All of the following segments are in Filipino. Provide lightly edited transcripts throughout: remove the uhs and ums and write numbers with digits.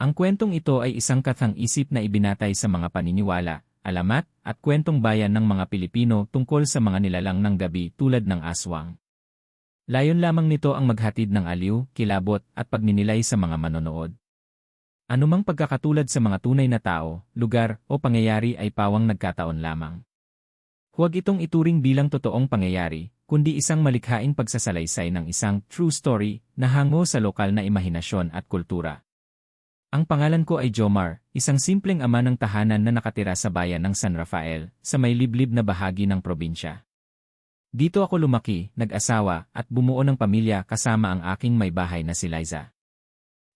Ang kwentong ito ay isang kathang-isip na ibinatay sa mga paniniwala, alamat, at kwentong bayan ng mga Pilipino tungkol sa mga nilalang ng gabi tulad ng aswang. Layon lamang nito ang maghatid ng aliw, kilabot, at pagninilay sa mga manonood. Anumang pagkakatulad sa mga tunay na tao, lugar, o pangyayari ay pawang nagkataon lamang. Huwag itong ituring bilang totoong pangyayari, kundi isang malikhaing pagsasalaysay ng isang true story na hango sa lokal na imahinasyon at kultura. Ang pangalan ko ay Jomar, isang simpleng ama ng tahanan na nakatira sa bayan ng San Rafael, sa may liblib na bahagi ng probinsya. Dito ako lumaki, nag-asawa, at bumuo ng pamilya kasama ang aking may bahay na si Liza.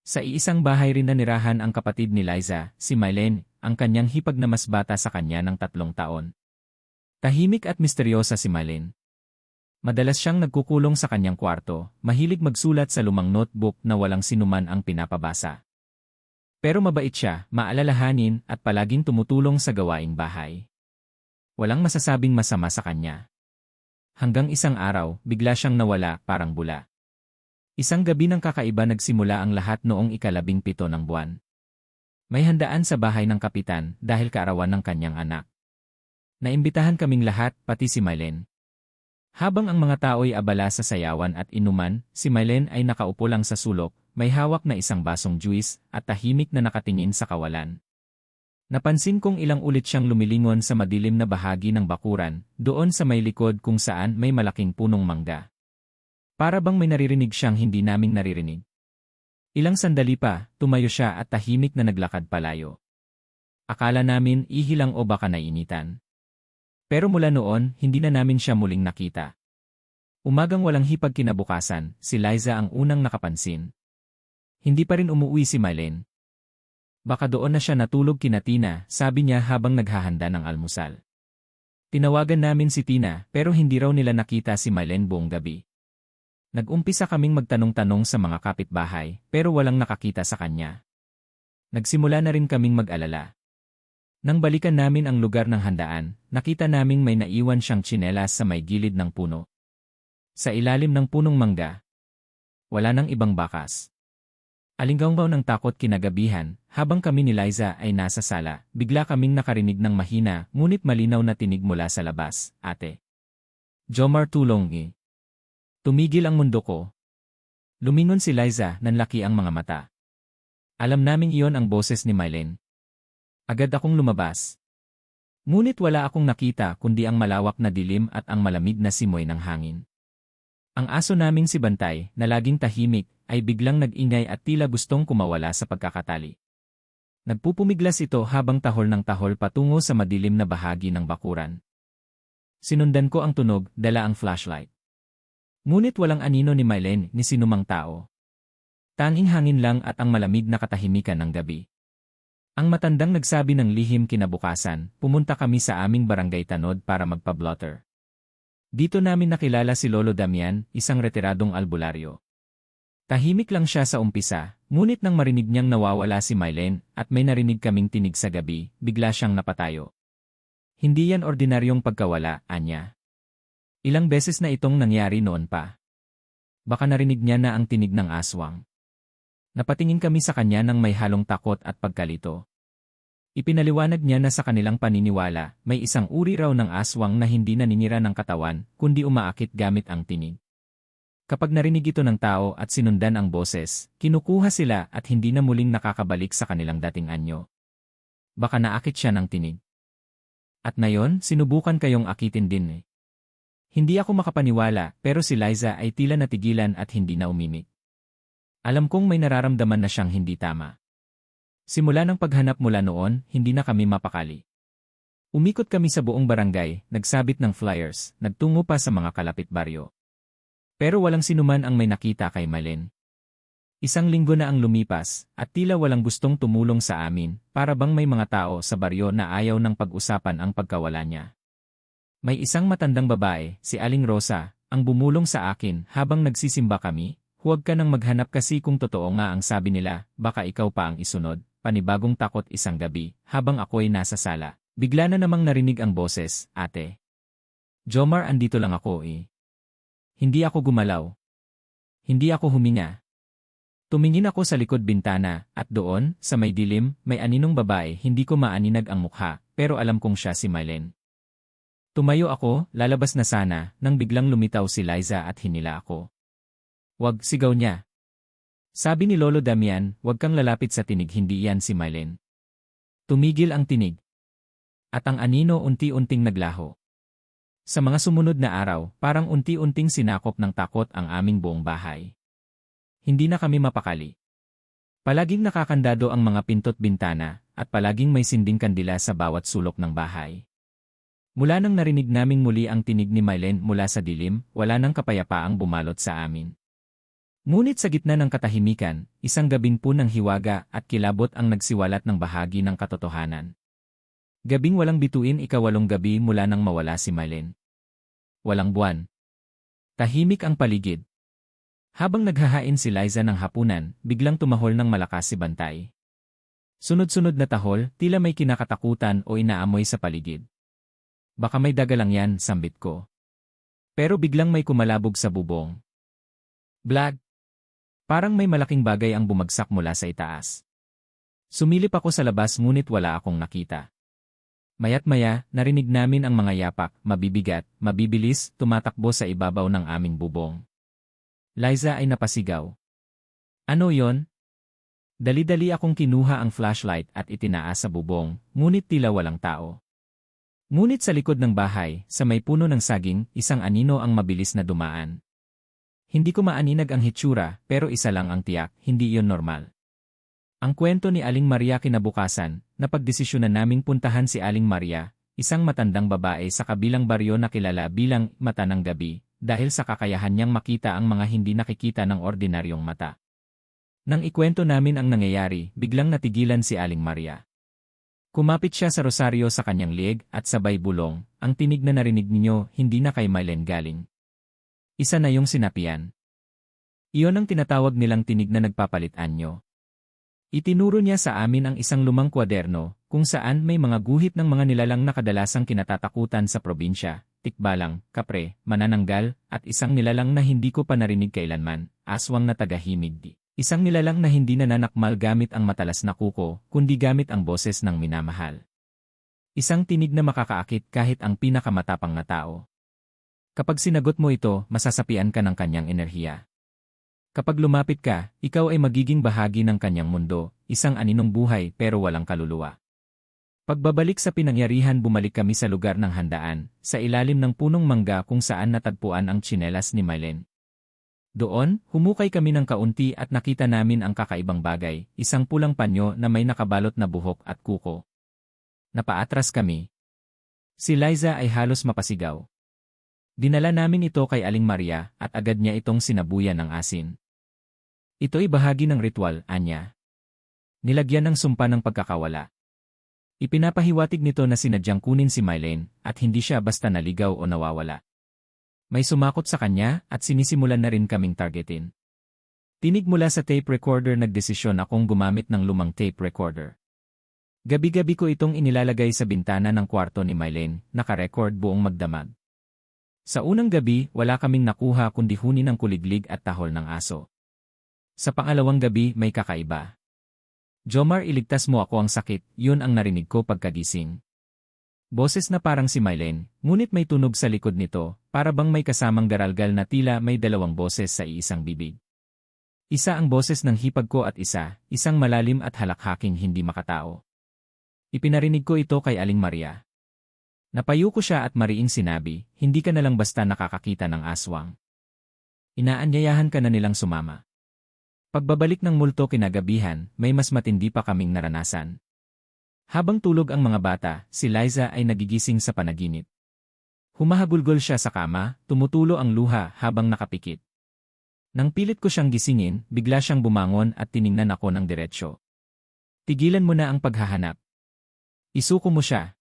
Sa iisang bahay rin nanirahan ang kapatid ni Liza, si Mylene, ang kanyang hipag na mas bata sa kanya ng 3 taon. Tahimik at misteryosa si Mylene. Madalas siyang nagkukulong sa kanyang kwarto, mahilig magsulat sa lumang notebook na walang sinuman ang pinapabasa. Pero mabait siya, maalalahanin, at palaging tumutulong sa gawaing bahay. Walang masasabing masama sa kanya. Hanggang isang araw, bigla siyang nawala, parang bula. Isang gabi ng kakaiba nagsimula ang lahat noong 17 ng buwan. May handaan sa bahay ng kapitan dahil kaarawan ng kanyang anak. Naimbitahan kaming lahat, pati si Mylene. Habang ang mga tao'y abala sa sayawan at inuman, si Mylene ay nakaupo lang sa sulok, may hawak na isang basong juice, at tahimik na nakatingin sa kawalan. Napansin kong ilang ulit siyang lumilingon sa madilim na bahagi ng bakuran, doon sa may likod kung saan may malaking punong mangga. Para bang may naririnig siyang hindi naming naririnig. Ilang sandali pa, tumayo siya at tahimik na naglakad palayo. Akala namin ihilang o baka nainitan. Pero mula noon, hindi na namin siya muling nakita. Umagang walang hipag kinabukasan, si Liza ang unang nakapansin. Hindi pa rin umuwi si Mylene. Baka doon na siya natulog kina Tina, sabi niya habang naghahanda ng almusal. Tinawagan namin si Tina pero hindi raw nila nakita si Mylene buong gabi. Nag-umpisa kaming magtanong-tanong sa mga kapitbahay pero walang nakakita sa kanya. Nagsimula na rin kaming mag-alala. Nang balikan namin ang lugar ng handaan, nakita naming may naiwan siyang tsinelas sa may gilid ng puno. Sa ilalim ng punong mangga, wala nang ibang bakas. Alinggaw ng takot kinagabihan, habang kami ni Liza ay nasa sala, bigla kaming nakarinig ng mahina ngunit malinaw na tinig mula sa labas, "Ate. Jomar, tulong." Tumigil ang mundo ko. Lumingon si Liza, nanlaki ang mga mata. Alam naming iyon ang boses ni Mylene. Agad akong lumabas. Ngunit wala akong nakita kundi ang malawak na dilim at ang malamig na simoy ng hangin. Ang aso naming si Bantay, na laging tahimik, ay biglang nag-ingay at tila gustong kumawala sa pagkakatali. Nagpupumiglas ito habang tahol ng tahol patungo sa madilim na bahagi ng bakuran. Sinundan ko ang tunog, dala ang flashlight. Ngunit walang anino ni Mylene ni sinumang tao. Tanging hangin lang at ang malamig na katahimikan ng gabi. Ang matandang nagsabi ng lihim kinabukasan, pumunta kami sa aming barangay tanod para magpa-blotter. Dito namin nakilala si Lolo Damian, isang retiradong albularyo. Tahimik lang siya sa umpisa, ngunit nang marinig niyang nawawala si Mylene at may narinig kaming tinig sa gabi, bigla siyang napatayo. Hindi yan ordinaryong pagkawala, anya. Ilang beses na itong nangyari noon pa. Baka narinig niya na ang tinig ng aswang. Napatingin kami sa kanya ng may halong takot at pagkalito. Ipinaliwanag niya na sa kanilang paniniwala, may isang uri raw ng aswang na hindi naninira ng katawan, kundi umaakit gamit ang tinig. Kapag narinig ito ng tao at sinundan ang boses, kinukuha sila at hindi na muling nakakabalik sa kanilang dating anyo. Baka naakit siya ng tinig. At ngayon, sinubukan kayong akitin din. Hindi ako makapaniwala pero si Liza ay tila natigilan at hindi na umimik. Alam kong may nararamdaman na siyang hindi tama. Simula ng paghanap mula noon, hindi na kami mapakali. Umikot kami sa buong barangay, nagsabit ng flyers, nagtungo pa sa mga kalapit baryo. Pero walang sinuman ang may nakita kay Mylene. Isang linggo na ang lumipas, at tila walang gustong tumulong sa amin, para bang may mga tao sa baryo na ayaw ng pag-usapan ang pagkawala niya. May isang matandang babae, si Aling Rosa, ang bumulong sa akin habang nagsisimba kami. Huwag ka nang maghanap kasi kung totoo nga ang sabi nila, baka ikaw pa ang isunod. Panibagong takot isang gabi, habang ako'y nasa sala. Bigla na namang narinig ang boses, "Ate. Jomar, andito lang ako." Hindi ako gumalaw. Hindi ako huminga. Tumingin ako sa likod bintana, at doon, sa may dilim, may aninong babae. Hindi ko maaninag ang mukha, pero alam kong siya si Mylene. Tumayo ako, lalabas na sana, nang biglang lumitaw si Liza at hinila ako. "Wag," sigaw niya. Sabi ni Lolo Damian, "Wag kang lalapit sa tinig, hindi yan si Mylene." Tumigil ang tinig. At ang anino unti-unting naglaho. Sa mga sumunod na araw, parang unti-unting sinakop ng takot ang aming buong bahay. Hindi na kami mapakali. Palaging nakakandado ang mga pinto't bintana, at palaging may sinding kandila sa bawat sulok ng bahay. Mula nang narinig naming muli ang tinig ni Mylene mula sa dilim, wala nang kapayapaang bumalot sa amin. Ngunit sa gitna ng katahimikan, isang gabing punang hiwaga at kilabot ang nagsiwalat ng bahagi ng katotohanan. Gabing walang bituin, ika-8 gabi mula nang mawala si Mylene. Walang buwan. Tahimik ang paligid. Habang naghahain si Liza ng hapunan, biglang tumahol ng malakas si Bantay. Sunod-sunod na tahol, tila may kinakatakutan o inaamoy sa paligid. "Baka may daga lang yan," sambit ko. Pero biglang may kumalabog sa bubong. Blag! Parang may malaking bagay ang bumagsak mula sa itaas. Sumilip ako sa labas ngunit wala akong nakita. Maya't maya, narinig namin ang mga yapak, mabibigat, mabibilis, tumatakbo sa ibabaw ng aming bubong. Liza ay napasigaw. "Ano yon?" Dali-dali akong kinuha ang flashlight at itinaas sa bubong, ngunit tila walang tao. Ngunit sa likod ng bahay, sa may puno ng saging, isang anino ang mabilis na dumaan. Hindi ko maaninag ang hitsura, pero isa lang ang tiyak, hindi iyon normal. Ang kwento ni Aling Maria kinabukasan, napagdesisyonan naming puntahan si Aling Maria, isang matandang babae sa kabilang baryo na kilala bilang Mata ng Gabi, dahil sa kakayahan niyang makita ang mga hindi nakikita ng ordinaryong mata. Nang ikwento namin ang nangyayari, biglang natigilan si Aling Maria. Kumapit siya sa rosaryo sa kanyang lieg at sabay bulong, "Ang tinig na narinig ninyo, hindi na kay Mylene galing. Isa na yung sinapian. Iyon ang tinatawag nilang tinig na nagpapalit anyo." Itinuro niya sa amin ang isang lumang kwaderno, kung saan may mga guhit ng mga nilalang na kadalasang kinatatakutan sa probinsya, tikbalang, kapre, manananggal, at isang nilalang na hindi ko pa narinig kailanman, aswang na tagahimig. Isang nilalang na hindi nananakmal gamit ang matalas na kuko, kundi gamit ang boses ng minamahal. Isang tinig na makakaakit kahit ang pinakamatapang na tao. Kapag sinagot mo ito, masasapian ka ng kanyang enerhiya. Kapag lumapit ka, ikaw ay magiging bahagi ng kanyang mundo, isang aninong buhay pero walang kaluluwa. Pagbabalik sa pinangyarihan, bumalik kami sa lugar ng handaan, sa ilalim ng punong mangga kung saan natagpuan ang tsinelas ni Mylene. Doon, humukay kami ng kaunti at nakita namin ang kakaibang bagay, isang pulang panyo na may nakabalot na buhok at kuko. Napaatras kami. Si Liza ay halos mapasigaw. Dinala namin ito kay Aling Maria at agad niya itong sinabuyan ng asin. Ito'y bahagi ng ritual, anya. Nilagyan ng sumpa ng pagkakawala. Ipinapahiwatig nito na sinadyang kunin si Mylene at hindi siya basta naligaw o nawawala. May sumakot sa kanya at sinisimulan na rin kaming targetin. Tinig mula sa tape recorder, nagdesisyon akong gumamit ng lumang tape recorder. Gabi-gabi ko itong inilalagay sa bintana ng kwarto ni Mylene, nakarecord buong magdamag. Sa unang gabi, wala kaming nakuha kundi huni ng kuliglig at tahol ng aso. Sa pangalawang gabi, may kakaiba. "Jomar, iligtas mo ako ang sakit," yun ang narinig ko pagkagising. Boses na parang si Mylene, ngunit may tunog sa likod nito, para bang may kasamang garalgal na tila may dalawang boses sa iisang bibig. Isa ang boses ng hipag ko at isang malalim at halakhaking hindi makatao. Ipinarinig ko ito kay Aling Maria. Napayo ko siya at mariing sinabi, "Hindi ka na lang basta nakakakita ng aswang. Inaanyayahan ka na nilang sumama." Pagbabalik ng multo kinagabihan, may mas matindi pa kaming naranasan. Habang tulog ang mga bata, si Liza ay nagigising sa panaginip. Humahagulgol siya sa kama, tumutulo ang luha habang nakapikit. Nang pilit ko siyang gisingin, bigla siyang bumangon at tiningnan ako ng diretsyo. "Tigilan mo na ang paghahanap. Isuko mo siya."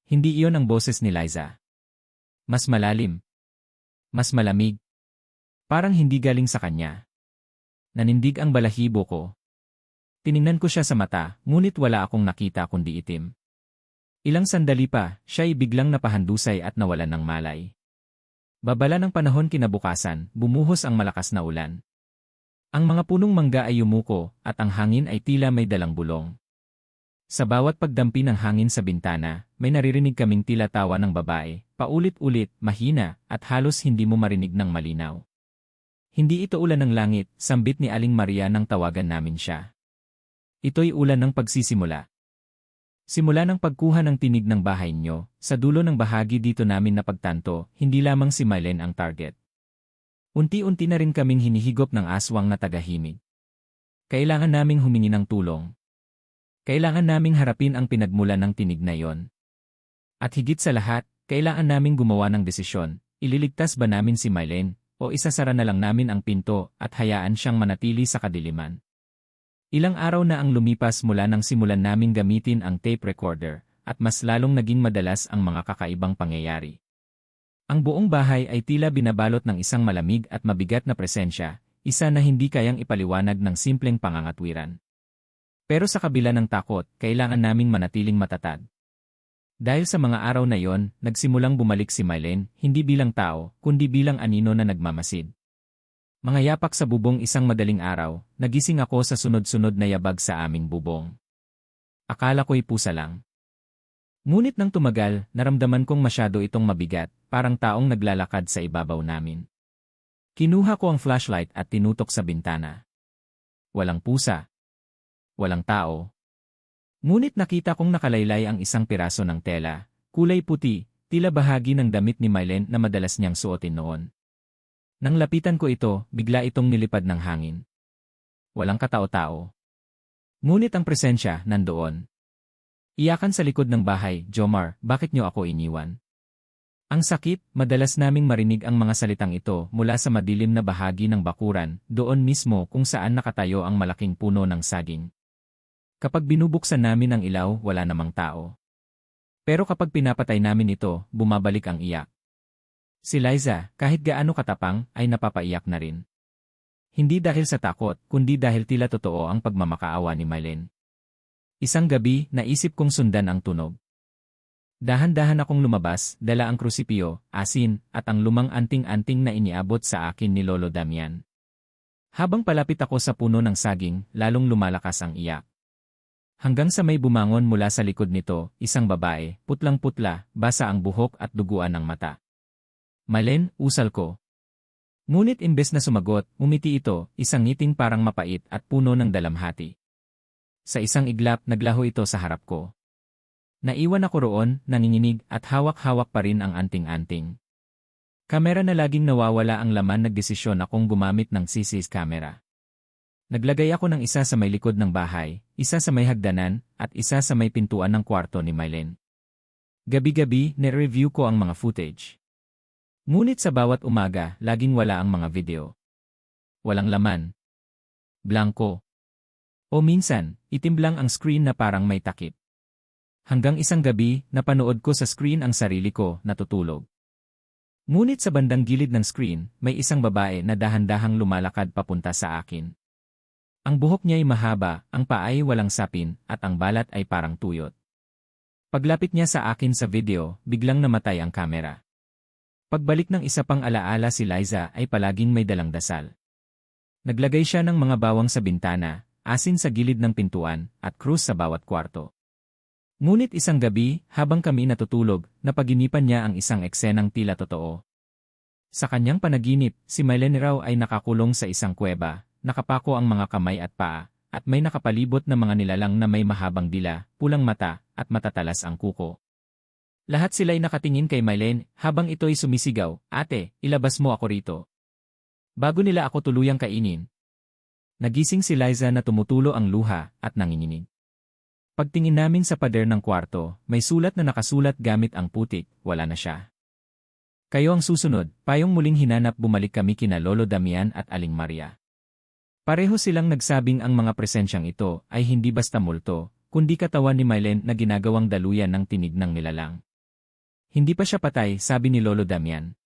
Hindi iyon ang boses ni Liza. Mas malalim. Mas malamig. Parang hindi galing sa kanya. Nanindig ang balahibo ko. Tiningnan ko siya sa mata, ngunit wala akong nakita kundi itim. Ilang sandali pa, siya ay biglang napahandusay at nawalan ng malay. Babala ng panahon kinabukasan, bumuhos ang malakas na ulan. Ang mga punong mangga ay yumuko at ang hangin ay tila may dalang bulong. Sa bawat pagdampi ng hangin sa bintana, may naririnig kaming tila tawa ng babae, paulit-ulit, mahina, at halos hindi mo marinig ng malinaw. Hindi ito ulan ng langit, sambit ni Aling Maria nang tawagan namin siya. Ito'y ulan ng pagsisimula. Simula ng pagkuha ng tinig ng bahay nyo, sa dulo ng bahagi dito namin napagtanto, hindi lamang si Mylene ang target. Unti-unti na rin kaming hinihigop ng aswang na tagahimik. Kailangan naming humingi ng tulong. Kailangan naming harapin ang pinagmulan ng tinig na yon. At higit sa lahat, kailangan naming gumawa ng desisyon, ililigtas ba namin si Mylene, o isasara na lang namin ang pinto at hayaan siyang manatili sa kadiliman. Ilang araw na ang lumipas mula nang simulan naming gamitin ang tape recorder, at mas lalong naging madalas ang mga kakaibang pangyayari. Ang buong bahay ay tila binabalot ng isang malamig at mabigat na presensya, isa na hindi kayang ipaliwanag ng simpleng pangangatwiran. Pero sa kabila ng takot, kailangan naming manatiling matatag. Dahil sa mga araw na yon, nagsimulang bumalik si Mylene, hindi bilang tao, kundi bilang anino na nagmamasid. Mga yapak sa bubong isang madaling araw, nagising ako sa sunod-sunod na yabag sa aming bubong. Akala ko'y pusa lang. Ngunit nang tumagal, naramdaman kong masyado itong mabigat, parang taong naglalakad sa ibabaw namin. Kinuha ko ang flashlight at tinutok sa bintana. Walang pusa. Walang tao. Ngunit nakita kong nakalaylay ang isang piraso ng tela, kulay puti, tila bahagi ng damit ni Mylene na madalas niyang suotin noon. Nang lapitan ko ito, bigla itong nilipad ng hangin. Walang katao-tao. Ngunit ang presensya nandoon. Iyakan sa likod ng bahay, Jomar, bakit niyo ako iniwan? Ang sakit, madalas naming marinig ang mga salitang ito mula sa madilim na bahagi ng bakuran, doon mismo kung saan nakatayo ang malaking puno ng saging. Kapag binubuksan namin ang ilaw, wala namang tao. Pero kapag pinapatay namin ito, bumabalik ang iyak. Si Liza, kahit gaano katapang, ay napapaiyak na rin. Hindi dahil sa takot, kundi dahil tila totoo ang pagmamakaawa ni Mylene. Isang gabi, naisip kong sundan ang tunog. Dahan-dahan akong lumabas, dala ang krusipyo, asin, at ang lumang anting-anting na iniabot sa akin ni Lolo Damian. Habang palapit ako sa puno ng saging, lalong lumalakas ang iyak. Hanggang sa may bumangon mula sa likod nito, isang babae, putlang-putla, basa ang buhok at duguan ng mata. Mylene, usal ko. Ngunit imbes na sumagot, umiti ito, isang ngiting parang mapait at puno ng dalamhati. Sa isang iglap, naglaho ito sa harap ko. Naiwan ako roon, nanginginig at hawak-hawak pa rin ang anting-anting. Kamera na laging nawawala ang laman, nagdesisyon akong gumamit ng CCTV camera. Naglagay ako ng isa sa may likod ng bahay, isa sa may hagdanan, at isa sa may pintuan ng kwarto ni Mylene. Gabi-gabi, nire-review ko ang mga footage. Ngunit sa bawat umaga, laging wala ang mga video. Walang laman. Blanko. O minsan, itim lang ang screen na parang may takip. Hanggang isang gabi, napanood ko sa screen ang sarili ko, natutulog. Ngunit sa bandang gilid ng screen, may isang babae na dahan-dahang lumalakad papunta sa akin. Ang buhok niya'y mahaba, ang paa ay walang sapin, at ang balat ay parang tuyot. Paglapit niya sa akin sa video, biglang namatay ang kamera. Pagbalik ng isa pang alaala, si Liza ay palaging may dalang dasal. Naglagay siya ng mga bawang sa bintana, asin sa gilid ng pintuan, at krus sa bawat kwarto. Ngunit isang gabi, habang kami natutulog, napaginipan niya ang isang eksenang tila totoo. Sa kanyang panaginip, si Mylene raw ay nakakulong sa isang kuweba, nakapako ang mga kamay at paa, at may nakapalibot na mga nilalang na may mahabang dila, pulang mata, at matatalas ang kuko. Lahat sila'y nakatingin kay Mylene, habang ito'y sumisigaw, "Ate, ilabas mo ako rito." Bago nila ako tuluyang kainin. Nagising si Liza na tumutulo ang luha, at nanginginig. Pagtingin namin sa pader ng kwarto, may sulat na nakasulat gamit ang putik, wala na siya. Kayo ang susunod, payong muling hinanap, bumalik kami kina Lolo Damian at Aling Maria. Pareho silang nagsabing ang mga presensyang ito ay hindi basta multo, kundi katawan ni Mylene na ginagawang daluyan ng tinig ng nilalang. Hindi pa siya patay, sabi ni Lolo Damian.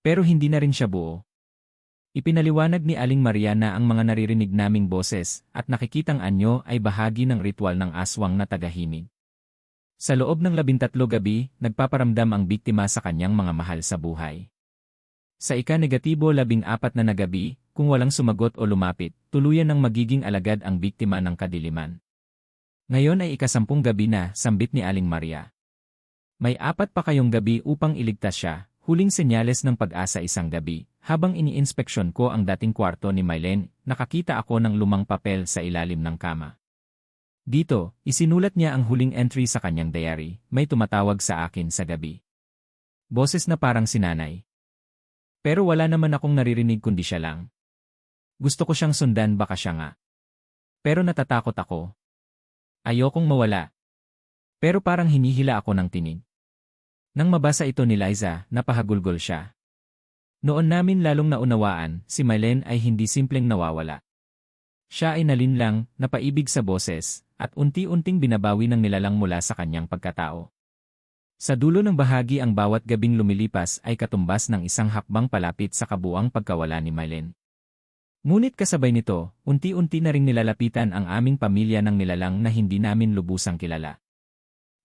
Pero hindi na rin siya buo. Ipinaliwanag ni Aling Maria na ang mga naririnig naming boses at nakikitang anyo ay bahagi ng ritual ng aswang na tagahimik. Sa loob ng 13 gabi, nagpaparamdam ang biktima sa kanyang mga mahal sa buhay. Sa ika-14 na gabi, kung walang sumagot o lumapit, tuluyan ng magiging alagad ang biktima ng kadiliman. Ngayon ay ika-10 gabi na, sambit ni Aling Maria. May 4 pa kayong gabi upang iligtas siya, huling senyales ng pag-asa isang gabi. Habang iniinspeksyon ko ang dating kwarto ni Mylene, nakakita ako ng lumang papel sa ilalim ng kama. Dito, isinulat niya ang huling entry sa kanyang diary, may tumatawag sa akin sa gabi. Boses na parang sinanay. Pero wala naman akong naririnig kundi siya lang. Gusto ko siyang sundan baka siya nga. Pero natatakot ako. Ayokong mawala. Pero parang hinihila ako ng tinig. Nang mabasa ito ni Liza, napahagulgol siya. Noon namin lalong naunawaan, si Mylene ay hindi simpleng nawawala. Siya ay nalinlang, napaibig sa boses, at unti-unting binabawi ng nilalang mula sa kanyang pagkatao. Sa dulo ng bahagi ang bawat gabing lumilipas ay katumbas ng isang hakbang palapit sa kabuang pagkawala ni Mylene. Ngunit kasabay nito, unti-unti na ring nilalapitan ang aming pamilya ng nilalang na hindi namin lubusang kilala.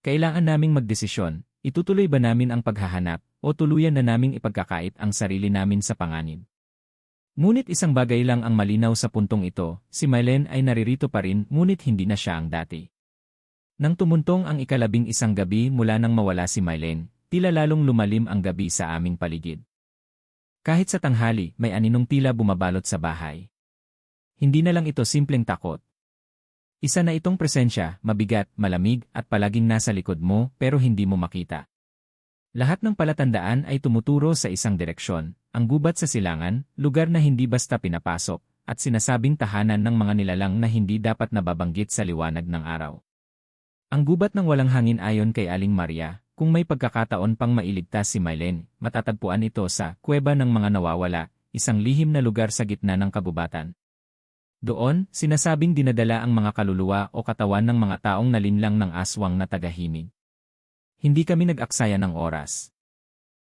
Kailangan naming magdesisyon, itutuloy ba namin ang paghahanap o tuluyan na naming ipagkakait ang sarili namin sa panganib. Ngunit isang bagay lang ang malinaw sa puntong ito, si Mylene ay naririto pa rin ngunit hindi na siya ang dati. Nang tumuntong ang ika-11 gabi mula nang mawala si Mylene, tila lalong lumalim ang gabi sa aming paligid. Kahit sa tanghali, may aninong tila bumabalot sa bahay. Hindi na lang ito simpleng takot. Isa na itong presensya, mabigat, malamig, at palaging nasa likod mo pero hindi mo makita. Lahat ng palatandaan ay tumuturo sa isang direksyon, ang gubat sa silangan, lugar na hindi basta pinapasok, at sinasabing tahanan ng mga nilalang na hindi dapat nababanggit sa liwanag ng araw. Ang gubat ng walang hangin ayon kay Aling Maria, kung may pagkakataon pang mailigtas si Mylene, matatagpuan ito sa kuweba ng mga nawawala, isang lihim na lugar sa gitna ng kagubatan. Doon, sinasabing dinadala ang mga kaluluwa o katawan ng mga taong nalinlang ng aswang na tagahimig. Hindi kami nag-aksaya ng oras.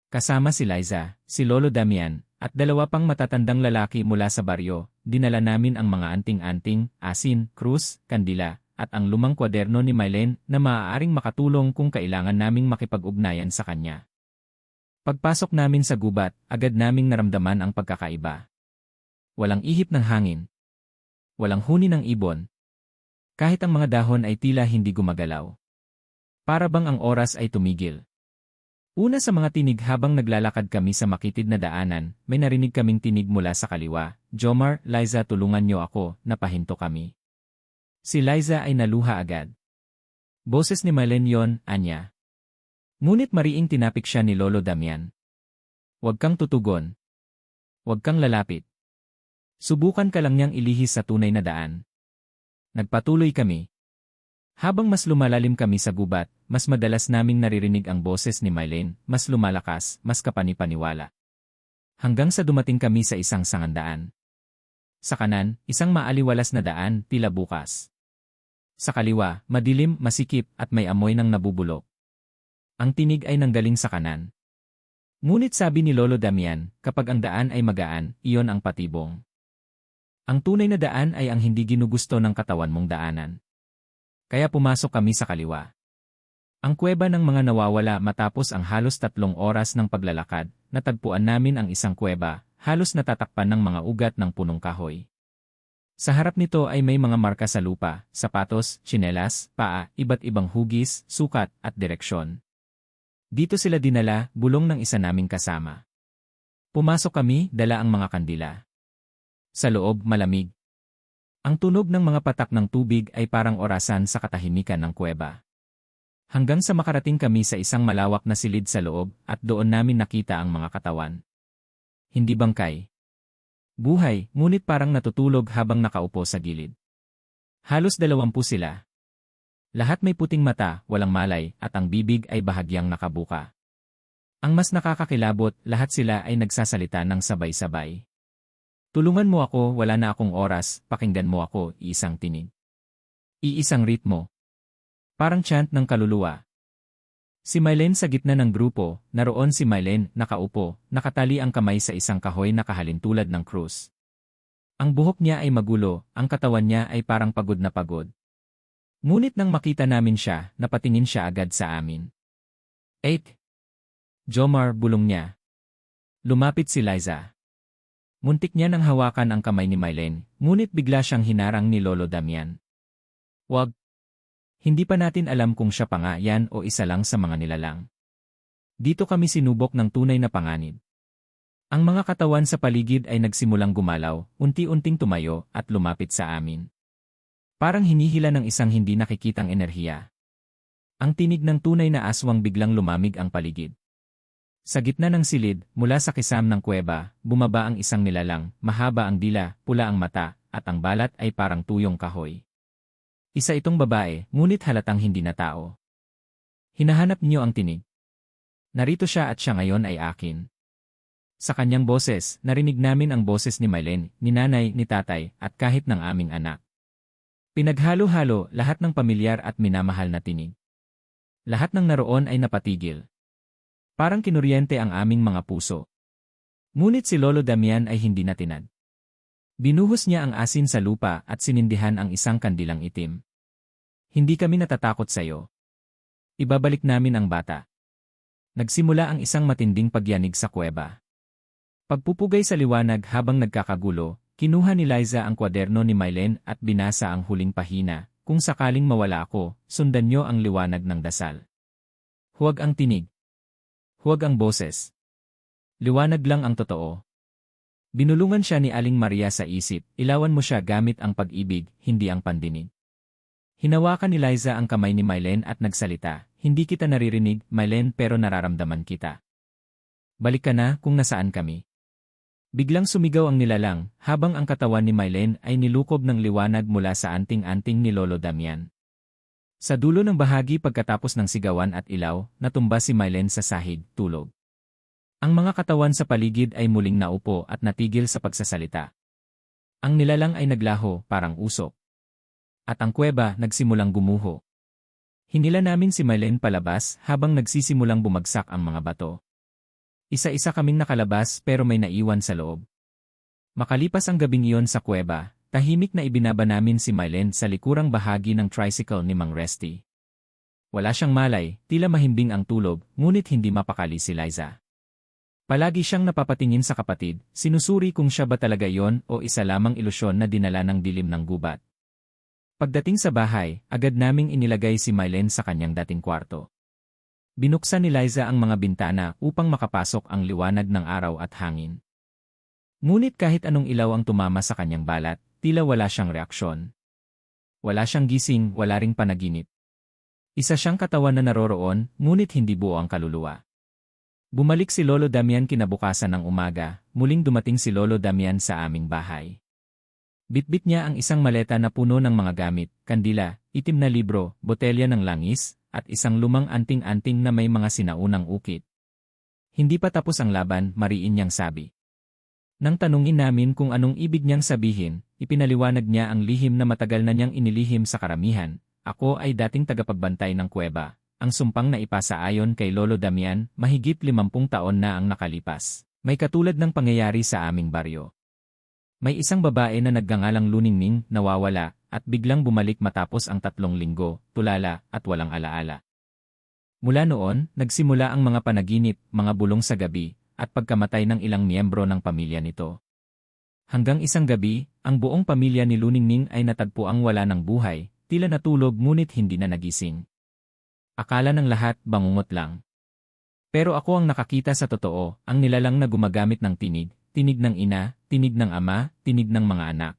Kasama si Liza, si Lolo Damian, at 2 pang matatandang lalaki mula sa baryo, dinala namin ang mga anting-anting, asin, krus, kandila, at ang lumang kwaderno ni Mylene na maaaring makatulong kung kailangan naming makipag-ugnayan sa kanya. Pagpasok namin sa gubat, agad naming naramdaman ang pagkakaiba. Walang ihip ng hangin. Walang huni ng ibon. Kahit ang mga dahon ay tila hindi gumagalaw. Para bang ang oras ay tumigil. Una sa mga tinig habang naglalakad kami sa makitid na daanan, may narinig kaming tinig mula sa kaliwa. Jomar, Liza tulungan niyo ako, napahinto kami. Si Liza ay naluha agad. Boses ni Mylene yon, anya. Ngunit mariing tinapik siya ni Lolo Damian. Huwag kang tutugon. Huwag kang lalapit. Subukan ka lang niyang ilihis sa tunay na daan. Nagpatuloy kami. Habang mas lumalalim kami sa gubat, mas madalas naming naririnig ang boses ni Mylene, mas lumalakas, mas kapani-paniwala. Hanggang sa dumating kami sa isang sangandaan. Sa kanan, isang maaliwalas na daan, tila bukas. Sa kaliwa, madilim, masikip, at may amoy ng nabubulok. Ang tinig ay nanggaling sa kanan. Ngunit sabi ni Lolo Damian, kapag ang daan ay magaan, iyon ang patibong. Ang tunay na daan ay ang hindi ginugusto ng katawan mong daanan. Kaya pumasok kami sa kaliwa. Ang kuweba ng mga nawawala matapos ang halos 3 oras ng paglalakad, natagpuan namin ang isang kuweba, halos natatakpan ng mga ugat ng punong kahoy. Sa harap nito ay may mga marka sa lupa, sapatos, tsinelas, paa, iba't ibang hugis, sukat, at direksyon. Dito sila dinala, bulong ng isa naming kasama. Pumasok kami, dala ang mga kandila. Sa loob, malamig. Ang tunog ng mga patak ng tubig ay parang orasan sa katahimikan ng kuweba. Hanggang sa makarating kami sa isang malawak na silid sa loob at doon namin nakita ang mga katawan. Hindi bangkay. Buhay, ngunit parang natutulog habang nakaupo sa gilid. Halos 20 sila. Lahat may puting mata, walang malay, at ang bibig ay bahagyang nakabuka. Ang mas nakakakilabot, lahat sila ay nagsasalita ng sabay-sabay. Tulungan mo ako, wala na akong oras, pakinggan mo ako, iisang tinig. Iisang ritmo. Parang chant ng kaluluwa. Si Mylene sa gitna ng grupo, naroon si Mylene, nakaupo, nakatali ang kamay sa isang kahoy na kahalintulad ng krus. Ang buhok niya ay magulo, ang katawan niya ay parang pagod na pagod. Ngunit nang makita namin siya, napatingin siya agad sa amin. 8. Jomar, bulong niya. Lumapit si Liza. Muntik niya nang hawakan ang kamay ni Mylene, ngunit bigla siyang hinarang ni Lolo Damian. Wag! Hindi pa natin alam kung siya pa nga yan o isa lang sa mga nilalang. Dito kami sinubok ng tunay na panganib. Ang mga katawan sa paligid ay nagsimulang gumalaw, unti-unting tumayo at lumapit sa amin. Parang hinihila ng isang hindi nakikitang enerhiya. Ang tinig ng tunay na aswang biglang lumamig ang paligid. Sa gitna ng silid, mula sa kisam ng kuweba, bumaba ang isang nilalang, mahaba ang dila, pula ang mata, at ang balat ay parang tuyong kahoy. Isa itong babae, ngunit halatang hindi na tao. Hinahanap niyo ang tinig. Narito siya at siya ngayon ay akin. Sa kanyang boses, narinig namin ang boses ni Mylene, ni nanay, ni tatay, at kahit ng aming anak. Pinaghalo-halo lahat ng pamilyar at minamahal na tinig. Lahat ng naroon ay napatigil. Parang kinuryente ang aming mga puso. Ngunit si Lolo Damian ay hindi natinad. Binuhos niya ang asin sa lupa at sinindihan ang isang kandilang itim. Hindi kami natatakot sa iyo. Ibabalik namin ang bata. Nagsimula ang isang matinding pagyanig sa kuweba. Pagpupugay sa liwanag habang nagkakagulo, kinuha ni Liza ang kwaderno ni Mylene at binasa ang huling pahina. Kung sakaling mawala ako, sundan niyo ang liwanag ng dasal. Huwag ang tinig. Huwag ang boses. Liwanag lang ang totoo. Binulungan siya ni Aling Maria sa isip, ilawan mo siya gamit ang pag-ibig, hindi ang pandinig. Hinawakan ni Liza ang kamay ni Mylene at nagsalita, hindi kita naririnig, Mylene, pero nararamdaman kita. Balik ka na kung nasaan kami. Biglang sumigaw ang nilalang, habang ang katawan ni Mylene ay nilukob ng liwanag mula sa anting-anting ni Lolo Damian. Sa dulo ng bahagi pagkatapos ng sigawan at ilaw, natumba si Mylene sa sahig, tulog. Ang mga katawan sa paligid ay muling naupo at natigil sa pagsasalita. Ang nilalang ay naglaho, parang usok. At ang kuweba nagsimulang gumuho. Hinila namin si Mylene palabas habang nagsisimulang bumagsak ang mga bato. Isa-isa kaming nakalabas pero may naiwan sa loob. Makalipas ang gabing iyon sa kuweba, tahimik na ibinaba namin si Mylene sa likurang bahagi ng tricycle ni Mang Resty. Wala siyang malay, tila mahimbing ang tulog, ngunit hindi mapakali si Liza. Palagi siyang napapatingin sa kapatid, sinusuri kung siya ba talaga yon o isa lamang ilusyon na dinala ng dilim ng gubat. Pagdating sa bahay, agad naming inilagay si Mylene sa kanyang dating kwarto. Binuksan ni Liza ang mga bintana upang makapasok ang liwanag ng araw at hangin. Ngunit kahit anong ilaw ang tumama sa kanyang balat, tila wala siyang reaksyon. Wala siyang gising, wala ring panaginip. Isa siyang katawan na naroroon, ngunit hindi buo ang kaluluwa. Bumalik si Lolo Damian kinabukasan ng umaga, muling dumating si Lolo Damian sa aming bahay. Bitbit niya ang isang maleta na puno ng mga gamit, kandila, itim na libro, botelya ng langis, at isang lumang anting-anting na may mga sinaunang ukit. Hindi pa tapos ang laban, mariin niyang sabi. Nang tanungin namin kung anong ibig niyang sabihin, ipinaliwanag niya ang lihim na matagal na niyang inilihim sa karamihan. Ako ay dating tagapagbantay ng kuweba. Ang sumpang na ipasa ayon kay Lolo Damian, mahigit 50 taon na ang nakalipas. May katulad ng pangyayari sa aming baryo. May isang babae na nagngangalang Luningning, nawawala, at biglang bumalik matapos ang 3 linggo, tulala, at walang alaala. Mula noon, nagsimula ang mga panaginip, mga bulong sa gabi, at pagkamatay ng ilang miyembro ng pamilya nito. Hanggang isang gabi, ang buong pamilya ni Luningning ay natagpuang wala ng buhay, tila natulog ngunit hindi na nagising. Akala ng lahat, bangungot lang. Pero ako ang nakakita sa totoo, ang nilalang na gumagamit ng tinig, tinig ng ina, tinig ng ama, tinig ng mga anak.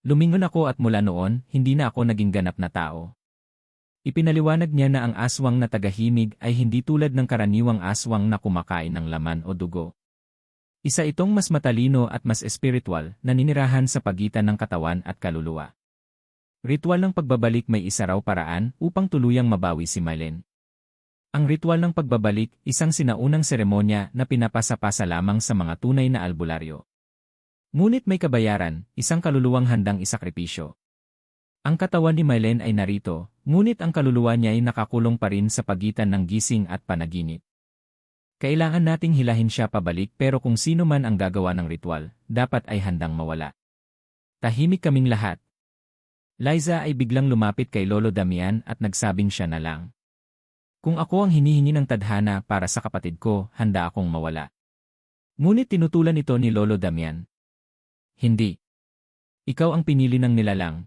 Lumingon ako at mula noon, hindi na ako naging ganap na tao. Ipinaliwanag niya na ang aswang na tagahimig ay hindi tulad ng karaniwang aswang na kumakain ng laman o dugo. Isa itong mas matalino at mas espiritual na ninirahan sa pagitan ng katawan at kaluluwa. Ritual ng pagbabalik may isa raw paraan upang tuluyang mabawi si Mylene. Ang ritual ng pagbabalik, isang sinaunang seremonya na pinapasa-pasa lamang sa mga tunay na albularyo. Ngunit may kabayaran, isang kaluluwang handang isakripisyo. Ang katawan ni Mylene ay narito, ngunit ang kaluluwa niya ay nakakulong pa rin sa pagitan ng gising at panaginip. Kailangan nating hilahin siya pabalik pero kung sino man ang gagawa ng ritual, dapat ay handang mawala. Tahimik kaming lahat. Liza ay biglang lumapit kay Lolo Damian at nagsabing siya na lang. Kung ako ang hinihingi ng tadhana para sa kapatid ko, handa akong mawala. Ngunit tinutulan ito ni Lolo Damian. Hindi. Ikaw ang pinili ng nilalang.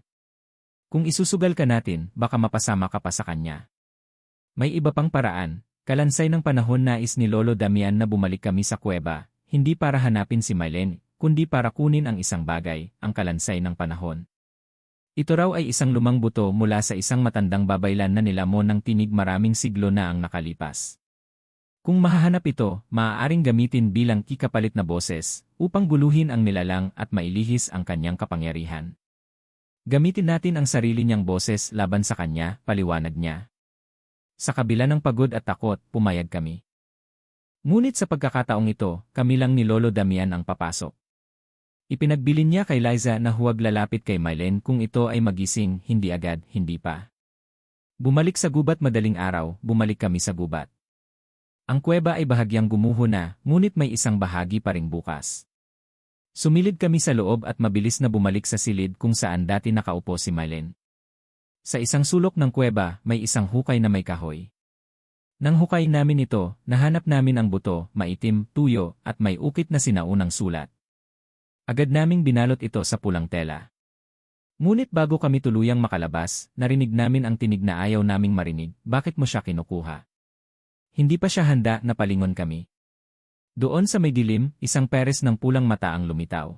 Kung isusugal ka natin, baka mapasama ka pa sa kanya. May iba pang paraan. Kalansay ng panahon nais ni Lolo Damian na bumalik kami sa kuweba, hindi para hanapin si Mylene, kundi para kunin ang isang bagay, ang kalansay ng panahon. Ito raw ay isang lumang buto mula sa isang matandang babaylan na nilamon ng tinig maraming siglo na ang nakalipas. Kung mahahanap ito, maaaring gamitin bilang kikapalit na boses, upang guluhin ang nilalang at mailihis ang kanyang kapangyarihan. Gamitin natin ang sarili niyang boses laban sa kanya, paliwanag niya. Sa kabila ng pagod at takot, pumayag kami. Ngunit sa pagkakataong ito, kami lang ni Lolo Damian ang papasok. Ipinagbilin niya kay Liza na huwag lalapit kay Mylene kung ito ay magising, hindi agad, hindi pa. Bumalik sa gubat madaling araw, bumalik kami sa gubat. Ang kuweba ay bahagyang gumuho na, ngunit may isang bahagi pa ring bukas. Sumilid kami sa loob at mabilis na bumalik sa silid kung saan dati nakaupo si Mylene. Sa isang sulok ng kuweba, may isang hukay na may kahoy. Nang hukay namin ito, nahanap namin ang buto, maitim, tuyo, at may ukit na sinaunang sulat. Agad naming binalot ito sa pulang tela. Ngunit bago kami tuluyang makalabas, narinig namin ang tinig na ayaw naming marinig, bakit mo siya kinukuha? Hindi pa siya handa na palingon kami. Doon sa may dilim, isang peres ng pulang mata ang lumitaw.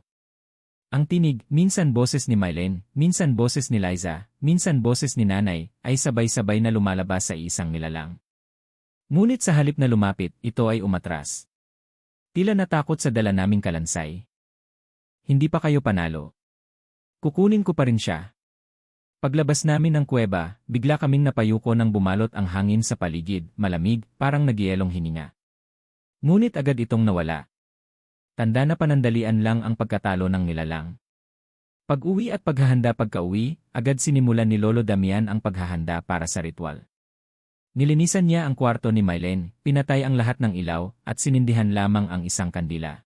Ang tinig, minsan boses ni Mylene, minsan boses ni Liza, minsan boses ni Nanay, ay sabay-sabay na lumalabas sa isang nilalang. Ngunit sa halip na lumapit, ito ay umatras. Tila natakot sa dala naming kalansay. Hindi pa kayo panalo. Kukunin ko pa rin siya. Paglabas namin ng kuweba, bigla kaming napayuko nang bumalot ang hangin sa paligid, malamig, parang nagyelong hininga. Ngunit agad itong nawala. Tanda na panandalian lang ang pagkatalo ng nilalang. Pag-uwi at paghahanda pagka-uwi, agad sinimulan ni Lolo Damian ang paghahanda para sa ritual. Nilinisan niya ang kwarto ni Mylene, pinatay ang lahat ng ilaw, at sinindihan lamang ang isang kandila.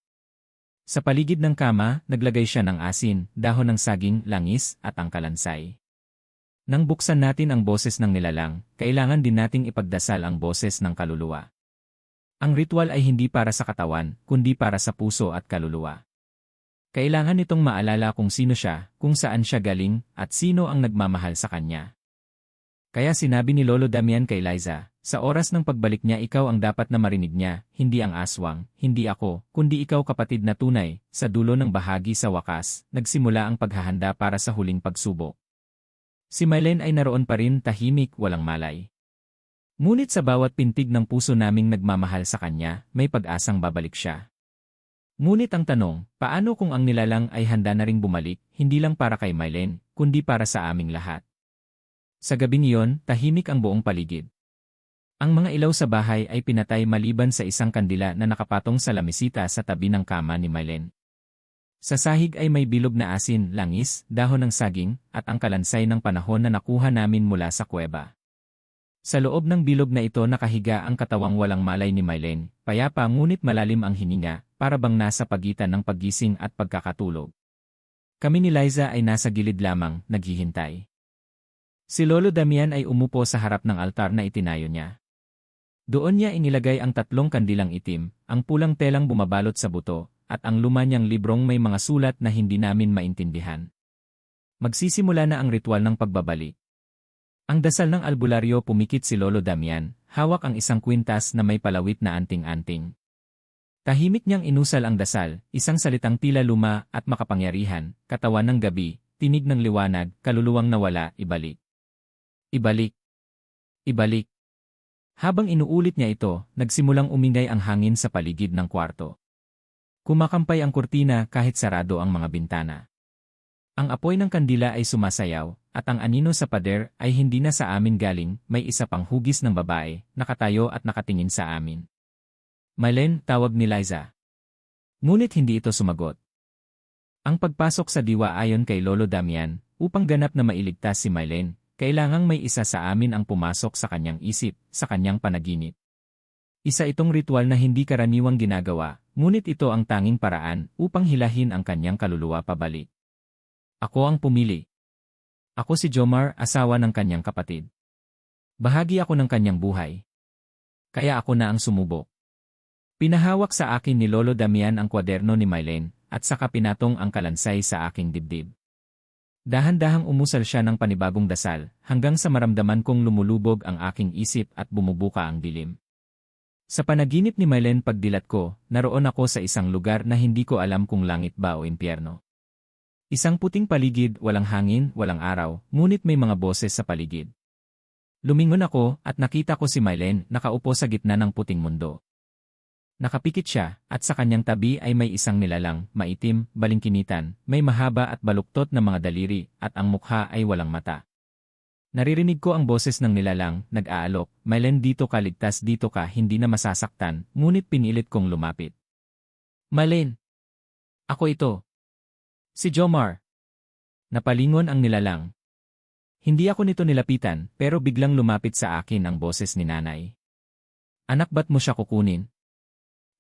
Sa paligid ng kama, naglagay siya ng asin, dahon ng saging, langis, at ang kalansay. Nang buksan natin ang boses ng nilalang, kailangan din nating ipagdasal ang boses ng kaluluwa. Ang ritual ay hindi para sa katawan, kundi para sa puso at kaluluwa. Kailangan nitong maalala kung sino siya, kung saan siya galing, at sino ang nagmamahal sa kanya. Kaya sinabi ni Lolo Damian kay Liza, sa oras ng pagbalik niya ikaw ang dapat na marinig niya, hindi ang aswang, hindi ako, kundi ikaw kapatid na tunay, sa dulo ng bahagi sa wakas, nagsimula ang paghahanda para sa huling pagsubok. Si Mylene ay naroon pa rin tahimik, walang malay. Ngunit sa bawat pintig ng puso naming nagmamahal sa kanya, may pag-asang babalik siya. Ngunit ang tanong, paano kung ang nilalang ay handa na ring bumalik, hindi lang para kay Mylene, kundi para sa aming lahat? Sa gabing iyon, tahimik ang buong paligid. Ang mga ilaw sa bahay ay pinatay maliban sa isang kandila na nakapatong sa lamisita sa tabi ng kama ni Mylene. Sa sahig ay may bilog na asin, langis, dahon ng saging, at ang kalansay ng panahon na nakuha namin mula sa kuweba. Sa loob ng bilog na ito nakahiga ang katawang walang malay ni Mylene, payapa ngunit malalim ang hininga, para bang nasa pagitan ng paggising at pagkakatulog. Kami ni Liza ay nasa gilid lamang, naghihintay. Si Lolo Damian ay umupo sa harap ng altar na itinayo niya. Doon niya inilagay ang 3 kandilang itim, ang pulang telang bumabalot sa buto, at ang luma niyang librong may mga sulat na hindi namin maintindihan. Magsisimula na ang ritual ng pagbabalik. Ang dasal ng albularyo pumikit si Lolo Damian, hawak ang isang kwintas na may palawit na anting-anting. Tahimik niyang inusal ang dasal, isang salitang tila luma at makapangyarihan, katawan ng gabi, tinig ng liwanag, kaluluwang nawala, ibalik. Ibalik. Ibalik. Habang inuulit niya ito, nagsimulang umingay ang hangin sa paligid ng kwarto. Kumakampay ang kurtina kahit sarado ang mga bintana. Ang apoy ng kandila ay sumasayaw, at ang anino sa pader ay hindi na sa amin galing, may isa pang hugis ng babae, nakatayo at nakatingin sa amin. Mylene, tawag ni Liza. Ngunit hindi ito sumagot. Ang pagpasok sa diwa ayon kay Lolo Damian, upang ganap na mailigtas si Mylene, kailangang may isa sa amin ang pumasok sa kanyang isip, sa kanyang panaginip. Isa itong ritual na hindi karaniwang ginagawa, ngunit ito ang tanging paraan upang hilahin ang kanyang kaluluwa pabalik. Ako ang pumili. Ako si Jomar, asawa ng kanyang kapatid. Bahagi ako ng kanyang buhay. Kaya ako na ang sumubok. Pinahawak sa akin ni Lolo Damian ang kwaderno ni Mylene, at saka pinatong ang kalansay sa aking dibdib. Dahan-dahang umusal siya ng panibagong dasal, hanggang sa maramdaman kong lumulubog ang aking isip at bumubuka ang dilim. Sa panaginip ni Mylene pagdilat ko, naroon ako sa isang lugar na hindi ko alam kung langit ba o impyerno. Isang puting paligid, walang hangin, walang araw, ngunit may mga boses sa paligid. Lumingon ako at nakita ko si Mylene nakaupo sa gitna ng puting mundo. Nakapikit siya, at sa kanyang tabi ay may isang nilalang, maitim, balingkinitan, may mahaba at baluktot na mga daliri, at ang mukha ay walang mata. Naririnig ko ang boses ng nilalang, nag-aalok, Mylene dito ka, ligtas dito ka, hindi na masasaktan, ngunit pinilit kong lumapit. Mylene! Ako ito. Si Jomar. Napalingon ang nilalang. Hindi ako nito nilapitan, pero biglang lumapit sa akin ang boses ni nanay. Anak, ba't mo siya kukunin?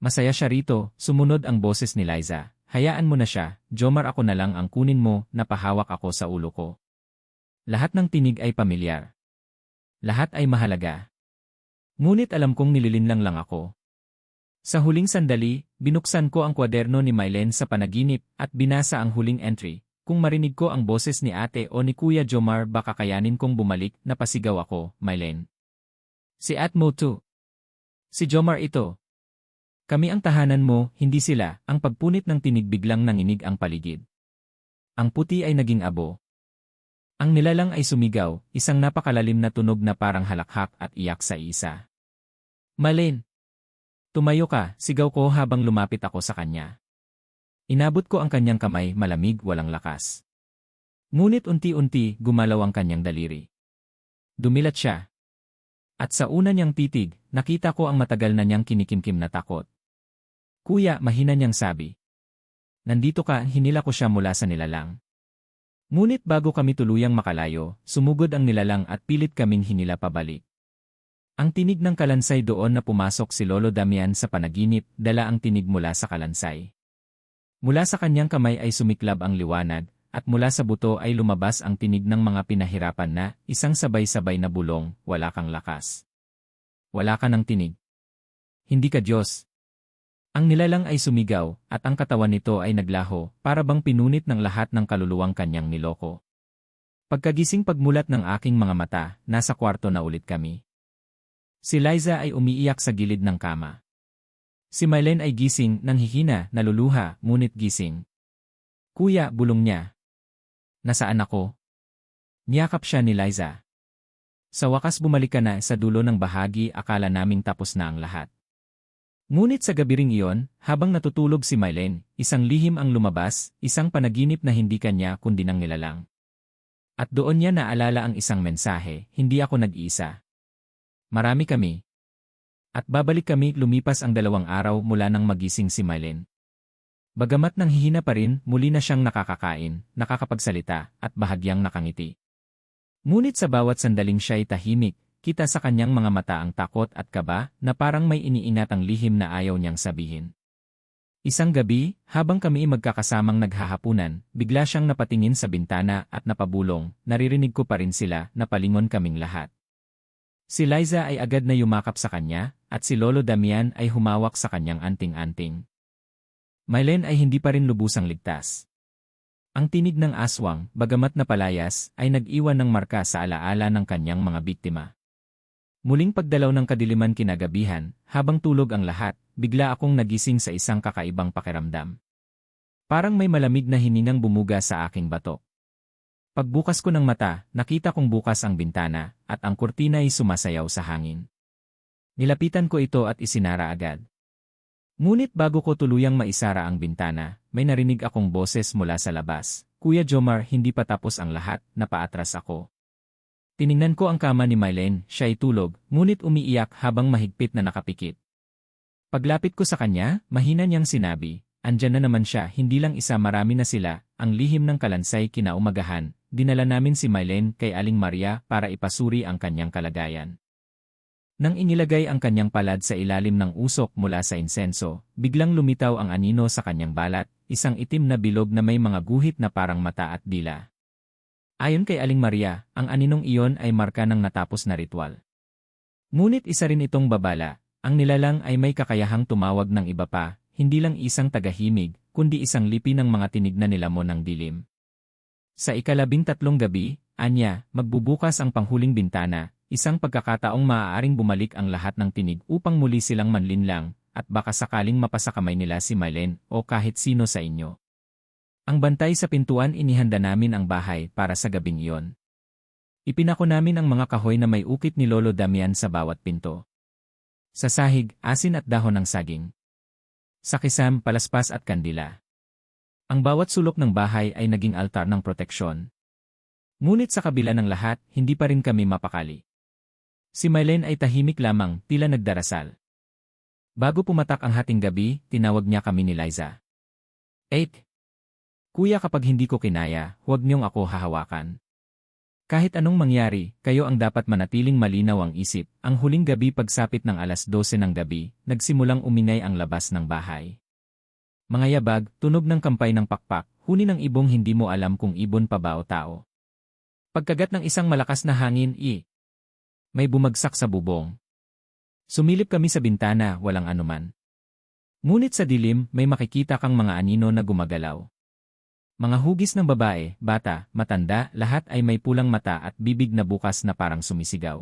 Masaya siya rito, sumunod ang boses ni Liza. Hayaan mo na siya, Jomar, ako na lang ang kunin mo, napahawak ako sa ulo ko. Lahat ng tinig ay pamilyar. Lahat ay mahalaga. Ngunit alam kong nililinlang lang ako. Sa huling sandali, binuksan ko ang kwaderno ni Mylene sa panaginip at binasa ang huling entry. Kung marinig ko ang boses ni ate o ni Kuya Jomar, baka kayanin kong bumalik, napasigaw ako, Mylene. Si Atmo 2. Si Jomar ito. Kami ang tahanan mo, hindi sila. Ang pagpunit ng tinig biglang nanginig ang paligid. Ang puti ay naging abo. Ang nilalang ay sumigaw, isang napakalalim na tunog na parang halakhak at iyak sa isa. Mylene! Tumayo ka, sigaw ko habang lumapit ako sa kanya. Inabot ko ang kanyang kamay, malamig, walang lakas. Ngunit unti-unti, gumalaw ang kanyang daliri. Dumilat siya. At sa una niyang titig, nakita ko ang matagal na niyang kinikimkim na takot. Kuya, mahina niyang sabi. Nandito ka, hinila ko siya mula sa nilalang. Ngunit bago kami tuluyang makalayo, sumugod ang nilalang at pilit kaming hinila pabalik. Ang tinig ng kalansay doon na pumasok si Lolo Damian sa panaginip, dala ang tinig mula sa kalansay. Mula sa kanyang kamay ay sumiklab ang liwanag, at mula sa buto ay lumabas ang tinig ng mga pinahirapan na, isang sabay-sabay na bulong, wala kang lakas. Wala ka ng tinig. Hindi ka Diyos. Ang nilalang ay sumigaw, at ang katawan nito ay naglaho, para bang pinunit ng lahat ng kaluluwang kanyang niloko. Pagkagising pagmulat ng aking mga mata, nasa kwarto na ulit kami. Si Liza ay umiiyak sa gilid ng kama. Si Mylene ay gising, nanghihina, naluluha, ngunit gising. Kuya, bulong niya. Nasaan ako? Niyakap siya ni Liza. Sa wakas bumalik ka na sa dulo ng bahagi, akala naming tapos na ang lahat. Ngunit sa gabi ring iyon, habang natutulog si Mylene, isang lihim ang lumabas, isang panaginip na hindi kanya kundi ng nilalang. At doon niya naalala ang isang mensahe, hindi ako nag-iisa. Marami kami. At babalik kami, lumipas ang 2 araw mula nang magising si Mylene. Bagamat nanghihina pa rin, muli na siyang nakakakain, nakakapagsalita, at bahagyang nakangiti. Ngunit sa bawat sandaling siya'y tahimik, kita sa kanyang mga mata ang takot at kaba na parang may iniingat ang lihim na ayaw niyang sabihin. Isang gabi, habang kami magkakasamang naghahapunan, bigla siyang napatingin sa bintana at napabulong, naririnig ko pa rin sila, napalingon kaming lahat. Si Liza ay agad na yumakap sa kanya, at si Lolo Damian ay humawak sa kanyang anting-anting. Mylene ay hindi pa rin lubusang ligtas. Ang tinig ng aswang, bagamat napalayas, ay nag-iwan ng marka sa alaala ng kanyang mga biktima. Muling pagdalaw ng kadiliman kinagabihan, habang tulog ang lahat, bigla akong nagising sa isang kakaibang pakiramdam. Parang may malamig na hiningang bumuga sa aking batok. Pagbukas ko ng mata, nakita kong bukas ang bintana, at ang kurtina ay sumasayaw sa hangin. Nilapitan ko ito at isinara agad. Ngunit bago ko tuluyang maisara ang bintana, may narinig akong boses mula sa labas. Kuya Jomar, hindi pa tapos ang lahat, napaatras ako. Tiningnan ko ang kama ni Mylene, siya'y tulog, ngunit umiiyak habang mahigpit na nakapikit. Paglapit ko sa kanya, mahina niyang sinabi, andyan na naman siya, hindi lang isa, marami na sila, ang lihim ng kalansay kinaumagahan, dinala namin si Mylene kay Aling Maria para ipasuri ang kanyang kalagayan. Nang inilagay ang kanyang palad sa ilalim ng usok mula sa insenso, biglang lumitaw ang anino sa kanyang balat, isang itim na bilog na may mga guhit na parang mata at dila. Ayon kay Aling Maria, ang aninong iyon ay marka ng natapos na ritual. Ngunit isa rin itong babala, Ang nilalang ay may kakayahang tumawag ng iba pa, hindi lang isang tagahimig, kundi isang lipi ng mga tinig na nilamon ng dilim. Sa ika-13 gabi, anya, magbubukas ang panghuling bintana, isang pagkakataong maaaring bumalik ang lahat ng tinig upang muli silang manlinlang, at baka sakaling mapasakamay nila si Mylene o kahit sino sa inyo. Ang bantay sa pintuan, inihanda namin ang bahay para sa gabing iyon. Ipinako namin ang mga kahoy na may ukit ni Lolo Damian sa bawat pinto. Sa sahig, asin at dahon ng saging. Sa kisam, palaspas at kandila. Ang bawat sulok ng bahay ay naging altar ng proteksyon. Ngunit sa kabila ng lahat, hindi pa rin kami mapakali. Si Mylene ay tahimik lamang, tila nagdarasal. Bago pumatak ang hating gabi, tinawag niya kami ni Liza. 8. Kuya, kapag hindi ko kinaya, huwag niyong ako hahawakan. Kahit anong mangyari, kayo ang dapat manatiling malinaw ang isip. Ang huling gabi pagsapit ng alas 12 ng gabi, nagsimulang umingay ang labas ng bahay. Mga yabag, tunog ng kampay ng pakpak, huni ng ibong hindi mo alam kung ibon pa ba o tao. Pagkagat ng isang malakas na hangin, may bumagsak sa bubong. Sumilip kami sa bintana, walang anuman. Ngunit sa dilim, may makikita kang mga anino na gumagalaw. Mga hugis ng babae, bata, matanda, lahat ay may pulang mata at bibig na bukas na parang sumisigaw.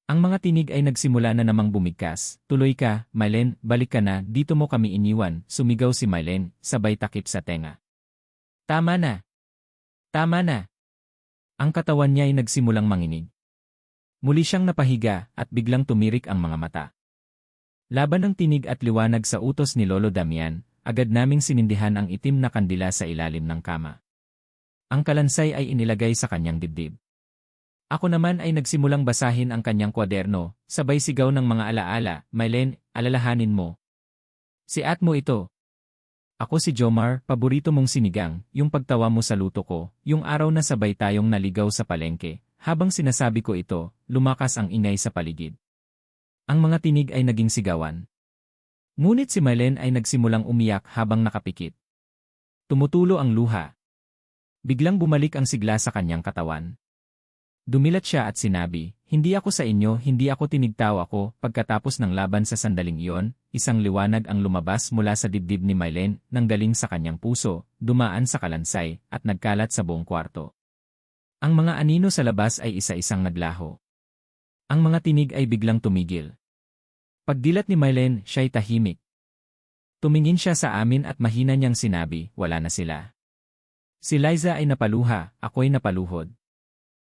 Ang mga tinig ay nagsimula na namang bumigkas. Tuloy ka, Mylene, balik ka na, dito mo kami iniwan, sumigaw si Mylene, sabay takip sa tenga. Tama na! Tama na! Ang katawan niya ay nagsimulang manginig. Muli siyang napahiga at biglang tumirik ang mga mata. Laban ng tinig at liwanag sa utos ni Lolo Damian, agad naming sinindihan ang itim na kandila sa ilalim ng kama. Ang kalansay ay inilagay sa kanyang dibdib. Ako naman ay nagsimulang basahin ang kanyang kwaderno, sabay sigaw ng mga alaala, Mylene, alalahanin mo. Si at mo ito. Ako si Jomar, paborito mong sinigang, yung pagtawa mo sa luto ko, yung araw na sabay tayong naligaw sa palengke. Habang sinasabi ko ito, lumakas ang ingay sa paligid. Ang mga tinig ay naging sigawan. Ngunit si Mylene ay nagsimulang umiyak habang nakapikit. Tumutulo ang luha. Biglang bumalik ang sigla sa kanyang katawan. Dumilat siya at sinabi, hindi ako sa inyo, hindi ako tinigtaw ako. Pagkatapos ng laban sa sandaling iyon, isang liwanag ang lumabas mula sa dibdib ni Mylene, nanggaling sa kanyang puso, dumaan sa kalansay, at nagkalat sa buong kwarto. Ang mga anino sa labas ay isa-isang naglaho. Ang mga tinig ay biglang tumigil. Pagdilat ni Mylene, siya'y tahimik. Tumingin siya sa amin at mahina niyang sinabi, wala na sila. Si Liza ay napaluha, ako'y napaluhod.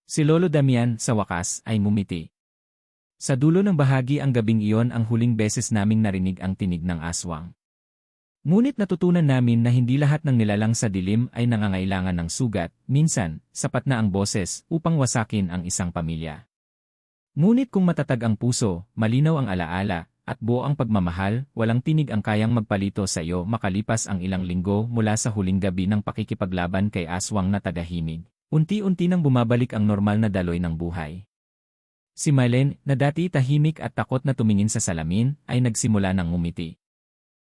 Si Lolo Damian, sa wakas, ay ngumiti. Sa dulo ng bahagi ang gabing iyon ang huling beses naming narinig ang tinig ng aswang. Ngunit natutunan namin na hindi lahat ng nilalang sa dilim ay nangangailangan ng sugat, minsan, sapat na ang boses upang wasakin ang isang pamilya. Ngunit kung matatag ang puso, malinaw ang alaala, at buo ang pagmamahal, walang tinig ang kayang magpalito sa iyo makalipas ang ilang linggo mula sa huling gabi ng pakikipaglaban kay aswang na tagahimig. Unti-unti nang bumabalik ang normal na daloy ng buhay. Si Mylene, na dati tahimik at takot na tumingin sa salamin, ay nagsimula ng ngumiti.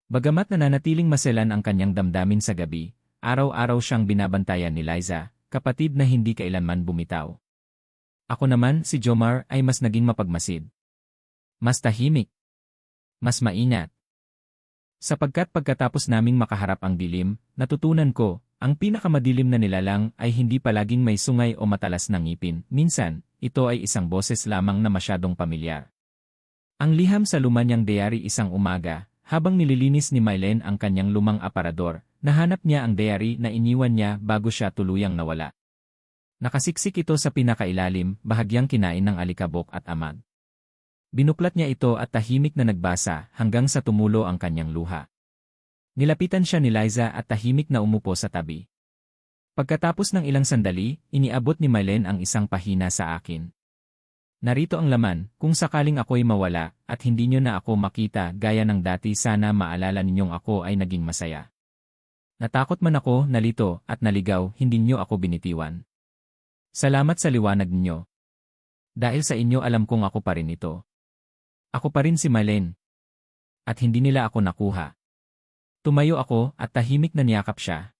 Bagamat nananatiling maselan ang kanyang damdamin sa gabi, araw-araw siyang binabantayan ni Liza, kapatid na hindi kailanman bumitaw. Ako naman, si Jomar, ay mas naging mapagmasid. Mas tahimik. Mas maingat. Sapagkat pagkatapos naming makaharap ang dilim, natutunan ko, ang pinakamadilim na nilalang ay hindi palaging may sungay o matalas na ngipin. Minsan, ito ay isang boses lamang na masyadong pamilyar. Ang liham sa luma niyang diary isang umaga, habang nililinis ni Mylene ang kanyang lumang aparador, nahanap niya ang diary na iniwan niya bago siya tuluyang nawala. Nakasiksik ito sa pinakailalim, bahagyang kinain ng alikabok at amag. Binuklat niya ito at tahimik na nagbasa hanggang sa tumulo ang kanyang luha. Nilapitan siya ni Liza at tahimik na umupo sa tabi. Pagkatapos ng ilang sandali, iniabot ni Mylene ang isang pahina sa akin. Narito ang laman, kung sakaling ako'y mawala at hindi niyo na ako makita gaya ng dati, sana maalala ninyong ako ay naging masaya. Natakot man ako, nalito at naligaw, hindi niyo ako binitiwan. Salamat sa liwanag ninyo. Dahil sa inyo alam kong ako pa rin ito. Ako pa rin si Mylene. At hindi nila ako nakuha. Tumayo ako at tahimik na niyakap siya.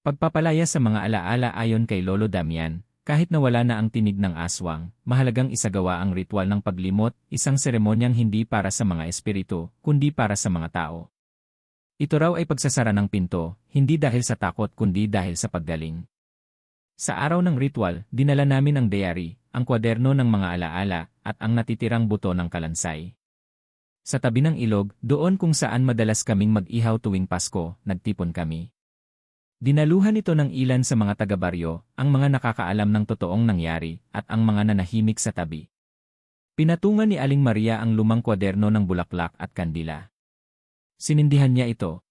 Pagpapalaya sa mga alaala ayon kay Lolo Damian, kahit na wala na ang tinig ng aswang, mahalagang isagawa ang ritual ng paglimot, isang seremonyang hindi para sa mga espiritu, kundi para sa mga tao. Ito raw ay pagsasara ng pinto, hindi dahil sa takot kundi dahil sa paggaling. Sa araw ng ritual, dinala namin ang diary, ang kwaderno ng mga alaala, at ang natitirang buto ng kalansay. Sa tabi ng ilog, doon kung saan madalas kaming mag-ihaw tuwing Pasko, nagtipon kami. Dinaluhan ito ng ilan sa mga taga-baryo, ang mga nakakaalam ng totoong nangyari, at ang mga nanahimik sa tabi. Pinatungan ni Aling Maria ang lumang kwaderno ng bulaklak at kandila. Sinindihan niya ito.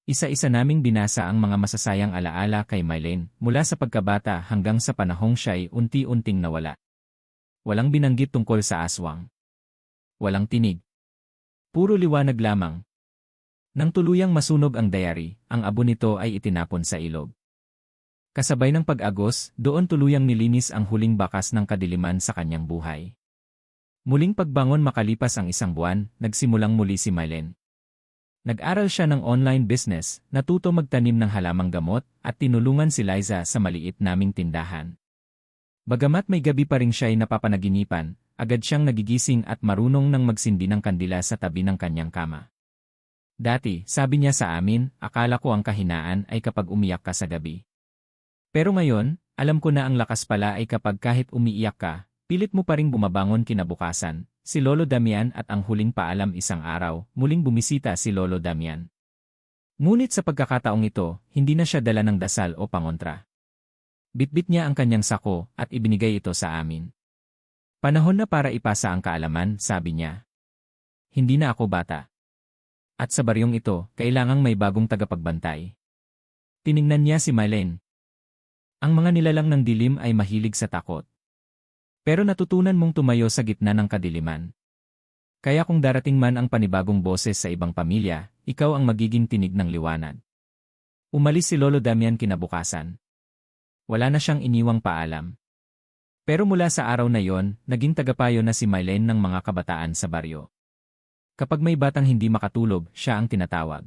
Isa-isa naming binasa ang mga masasayang alaala kay Mylene, mula sa pagkabata hanggang sa panahong siya'y unti-unting nawala. Walang binanggit tungkol sa aswang. Walang tinig. Puro liwanag lamang. Nang tuluyang masunog ang diary, ang abo nito ay itinapon sa ilog. Kasabay ng pag-agos, doon tuluyang nilinis ang huling bakas ng kadiliman sa kanyang buhay. Muling pagbangon makalipas ang isang buwan, nagsimulang muli si Mylene. Nag-aral siya ng online business, natuto magtanim ng halamang gamot, at tinulungan si Liza sa maliit naming tindahan. Bagamat may gabi pa rin siya'y napapanaginipan, agad siyang nagigising at marunong nang magsindi ng kandila sa tabi ng kanyang kama. Dati, sabi niya sa amin, akala ko ang kahinaan ay kapag umiyak ka sa gabi. Pero ngayon, alam ko na ang lakas pala ay kapag kahit umiiyak ka, pilit mo pa ring bumabangon kinabukasan. Si Lolo Damian at ang huling paalam isang araw, muling bumisita si Lolo Damian. Ngunit sa pagkakataong ito, hindi na siya dala ng dasal o pangontra. Bitbit niya ang kanyang sako at ibinigay ito sa amin. Panahon na para ipasa ang kaalaman, sabi niya. Hindi na ako bata. At sa baryong ito, kailangang may bagong tagapagbantay. Tiningnan niya si Mylene. Ang mga nilalang ng dilim ay mahilig sa takot. Pero natutunan mong tumayo sa gitna ng kadiliman. Kaya kung darating man ang panibagong boses sa ibang pamilya, ikaw ang magiging tinig ng liwanag. Umalis si Lolo Damian kinabukasan. Wala na siyang iniwang paalam. Pero mula sa araw na yon, naging tagapayo na si Mylene ng mga kabataan sa baryo. Kapag may batang hindi makatulog, siya ang tinatawag.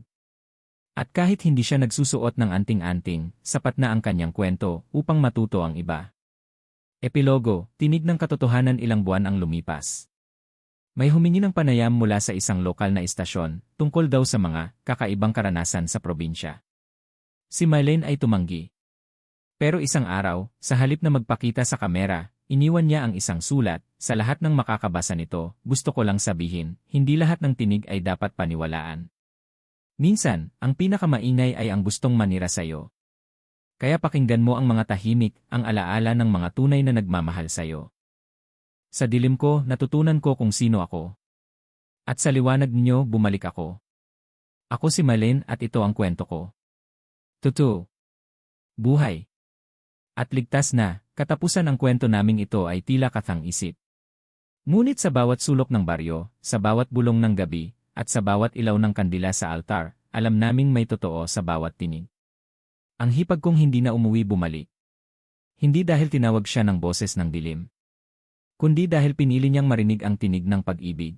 At kahit hindi siya nagsusuot ng anting-anting, sapat na ang kanyang kwento upang matuto ang iba. Epilogo, tinig ng katotohanan ilang buwan ang lumipas. May humingi ng panayam mula sa isang lokal na istasyon, tungkol daw sa mga kakaibang karanasan sa probinsya. Si Mylene ay tumanggi. Pero isang araw, sa halip na magpakita sa kamera, iniwan niya ang isang sulat. Sa lahat ng makakabasa nito, gusto ko lang sabihin, hindi lahat ng tinig ay dapat paniwalaan. Minsan, ang pinakamaingay ay ang gustong manira sa'yo. Kaya pakinggan mo ang mga tahimik, ang alaala ng mga tunay na nagmamahal sa'yo. Sa dilim ko, natutunan ko kung sino ako. At sa liwanag niyo, bumalik ako. Ako si Mylene at ito ang kwento ko. Totoo. Buhay. At ligtas na, katapusan ang kwento naming ito ay tila kathang-isip. Ngunit sa bawat sulok ng baryo, sa bawat bulong ng gabi, at sa bawat ilaw ng kandila sa altar, alam naming may totoo sa bawat tinig. Ang hipag kong hindi na umuwi bumalik. Hindi dahil tinawag siya ng boses ng dilim. Kundi dahil pinili niyang marinig ang tinig ng pag-ibig.